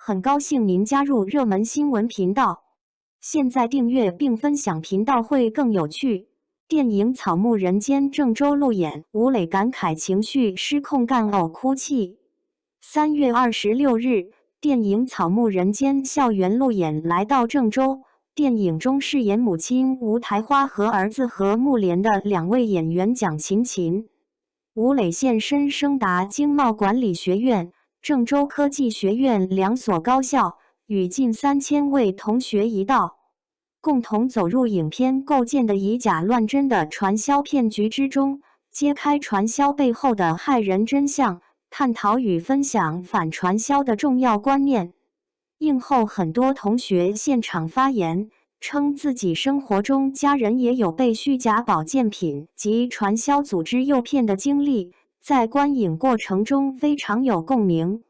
很高兴您加入热门新闻频道。现在订阅并分享频道会更有趣。电影《草木人间》郑州路演，吴磊感慨情绪失控干呕哭泣。3月26日，电影《草木人间》校园路演来到郑州。电影中饰演母亲吴台花和儿子何慕莲的2位演员蒋勤勤、吴磊现身升达经贸管理学院、郑州科技学院2所高校，与近3000位同学一道，共同走入影片构建的以假乱真的传销骗局之中，揭开传销背后的骇人真相，探讨与分享反传销的重要观念。映后很多同学现场发言，称自己生活中家人也有被虚假保健品及传销组织诱骗的经历，在观影过程中非常有共鸣。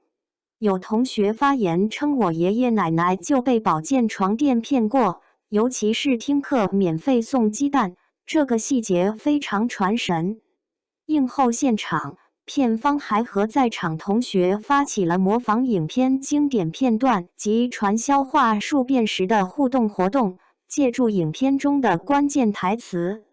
有同学发言称，我爷爷奶奶就被保健床垫骗过，尤其是听课免费送鸡蛋，这个细节非常传神。映后现场，片方还和在场同学发起了模仿影片经典片段及传销话术辨识的互动活动，借助影片中的关键台词，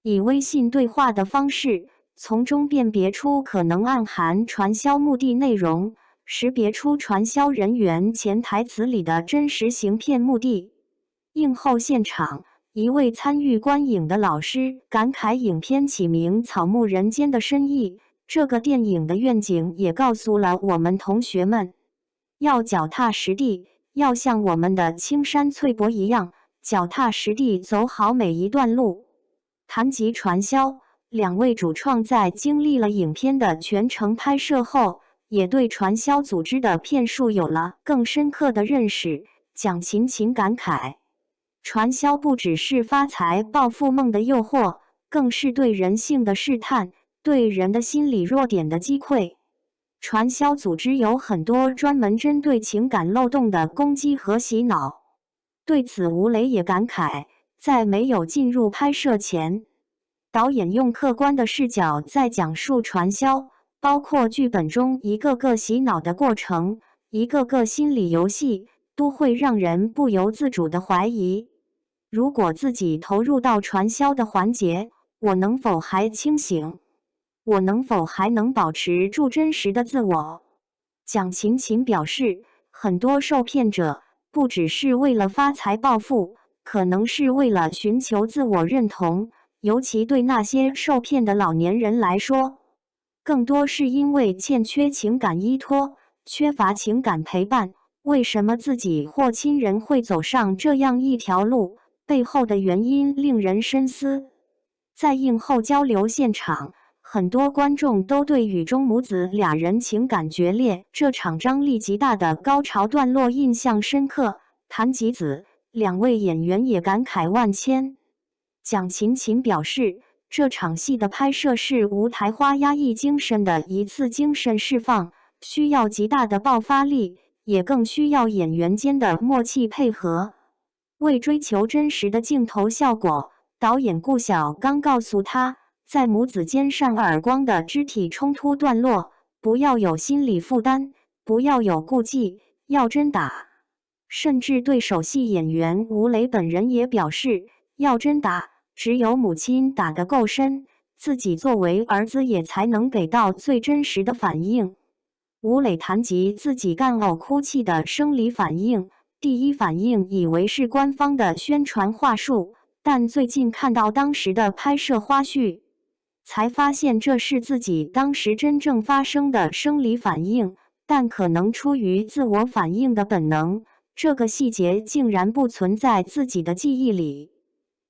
以微信对话的方式，从中辨别出可能暗含传销目的内容，识别出传销人员潜台词里的真实行骗目的。映后现场，一位参与观影的老师感慨影片起名《草木人间》的深意，这个电影的愿景也告诉了我们同学们，要脚踏实地，要像我们的青山翠柏一样，脚踏实地走好每一段路。谈及传销，2位主创在经历了影片的全程拍摄后，也对传销组织的骗术有了更深刻的认识。蒋勤勤感慨，传销不只是发财暴富梦的诱惑，更是对人性的试探，对人的心理弱点的击溃。传销组织有很多专门针对情感漏洞的攻击和洗脑。对此，吴磊也感慨，在没有进入拍摄前，导演用客观的视角在讲述传销，包括剧本中一个个洗脑的过程，一个个心理游戏，都会让人不由自主的怀疑，如果自己投入到传销的环节，我能否还清醒？我能否还能保持住真实的自我？蒋勤勤表示，很多受骗者不只是为了发财暴富，可能是为了寻求自我认同，尤其对那些受骗的老年人来说，更多是因为欠缺情感依托，缺乏情感陪伴。为什么自己或亲人会走上这样一条路？背后的原因令人深思。在映后交流现场，很多观众都对雨中母子2人情感决裂这场张力极大的高潮段落印象深刻。谭吉子2位演员也感慨万千。蒋勤勤表示，这场戏的拍摄是吴台花压抑精神的一次精神释放，需要极大的爆发力，也更需要演员间的默契配合。为追求真实的镜头效果，导演顾晓刚告诉他，在母子间扇耳光的肢体冲突段落，不要有心理负担，不要有顾忌，要真打。甚至对手戏演员吴磊本人也表示，要真打，只有母亲打得够深，自己作为儿子也才能给到最真实的反应。吴磊谈及自己干呕哭泣的生理反应，第一反应以为是官方的宣传话术，但最近看到当时的拍摄花絮，才发现这是自己当时真正发生的生理反应，但可能出于自我反应的本能，这个细节竟然不存在自己的记忆里。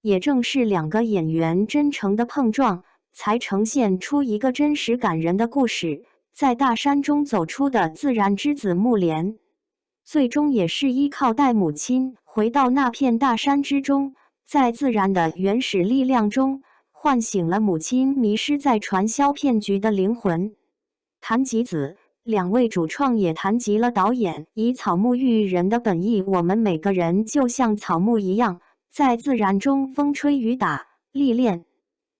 也正是2个演员真诚的碰撞，才呈现出一个真实感人的故事，在大山中走出的自然之子慕莲，最终也是依靠带母亲回到那片大山之中，在自然的原始力量中，唤醒了母亲迷失在传销骗局的灵魂。谭吉子2位主创也谈及了导演以草木喻人的本意，我们每个人就像草木一样，在自然中风吹雨打历练，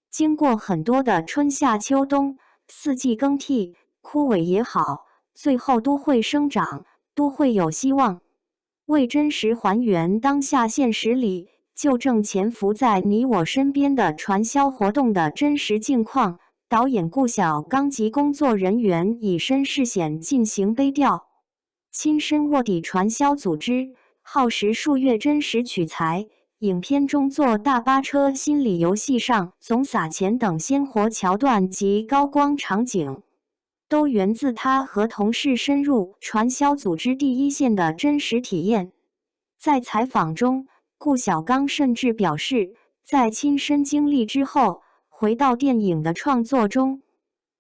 经过很多的春夏秋冬，4季更替，枯萎也好，最后都会生长，都会有希望。为真实还原当下现实里就正潜伏在你我身边的传销活动的真实境况，导演顾晓刚及工作人员以身试险进行背调，亲身卧底传销组织，耗时数月真实取材。影片中坐大巴车、心理游戏上总撒钱等鲜活桥段及高光场景，都源自他和同事深入传销组织第一线的真实体验。在采访中，顾晓刚甚至表示，在亲身经历之后，回到电影的创作中，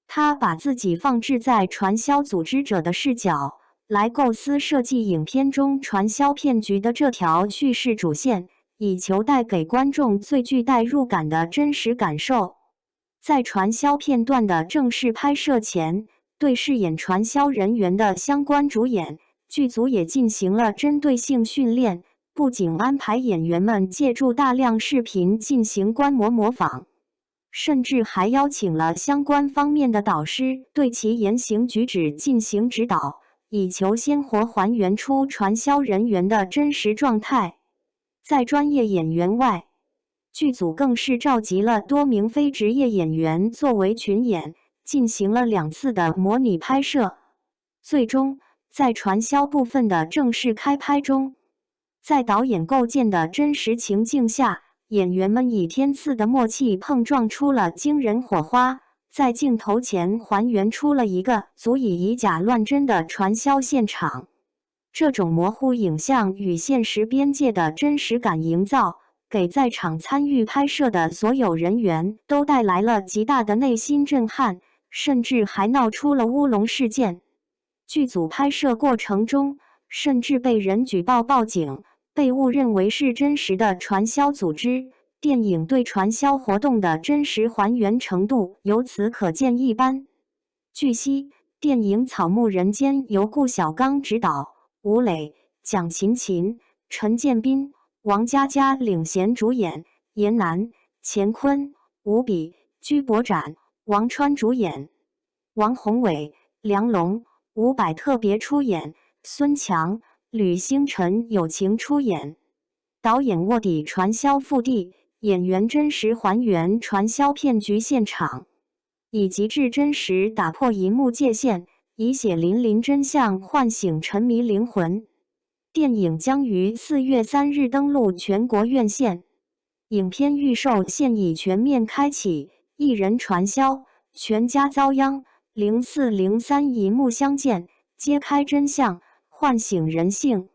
他把自己放置在传销组织者的视角，来构思设计影片中传销骗局的这条叙事主线，以求带给观众最具代入感的真实感受。在传销片段的正式拍摄前，对饰演传销人员的相关主演，剧组也进行了针对性训练，不仅安排演员们借助大量视频进行观摩模仿，甚至还邀请了相关方面的导师对其言行举止进行指导，以求鲜活还原出传销人员的真实状态。在专业演员外，剧组更是召集了多名非职业演员作为群演，进行了2次的模拟拍摄。最终，在传销部分的正式开拍中，在导演构建的真实情境下，演员们以天赐的默契碰撞出了惊人火花，在镜头前还原出了一个足以以假乱真的传销现场。这种模糊影像与现实边界的真实感营造，给在场参与拍摄的所有人员都带来了极大的内心震撼，甚至还闹出了乌龙事件。剧组拍摄过程中，甚至被人举报报警，被误认为是真实的传销组织。电影对传销活动的真实还原程度由此可见一斑。据悉，电影《草木人间》由顾晓刚执导，吴磊、蒋勤勤、陈建斌、王佳佳领衔主演，严楠、乾坤、吴比、居博展、王川主演，王宏伟、梁龙、伍佰特别出演，孙强、吕星辰友情出演。导演卧底传销腹地，演员真实还原传销骗局现场，以极致真实打破银幕界限，以血淋淋真相唤醒沉迷灵魂。电影将于4月3日登陆全国院线。影片预售现已全面开启，一人传销，全家遭殃，0403银幕相见，揭开真相，唤醒人性。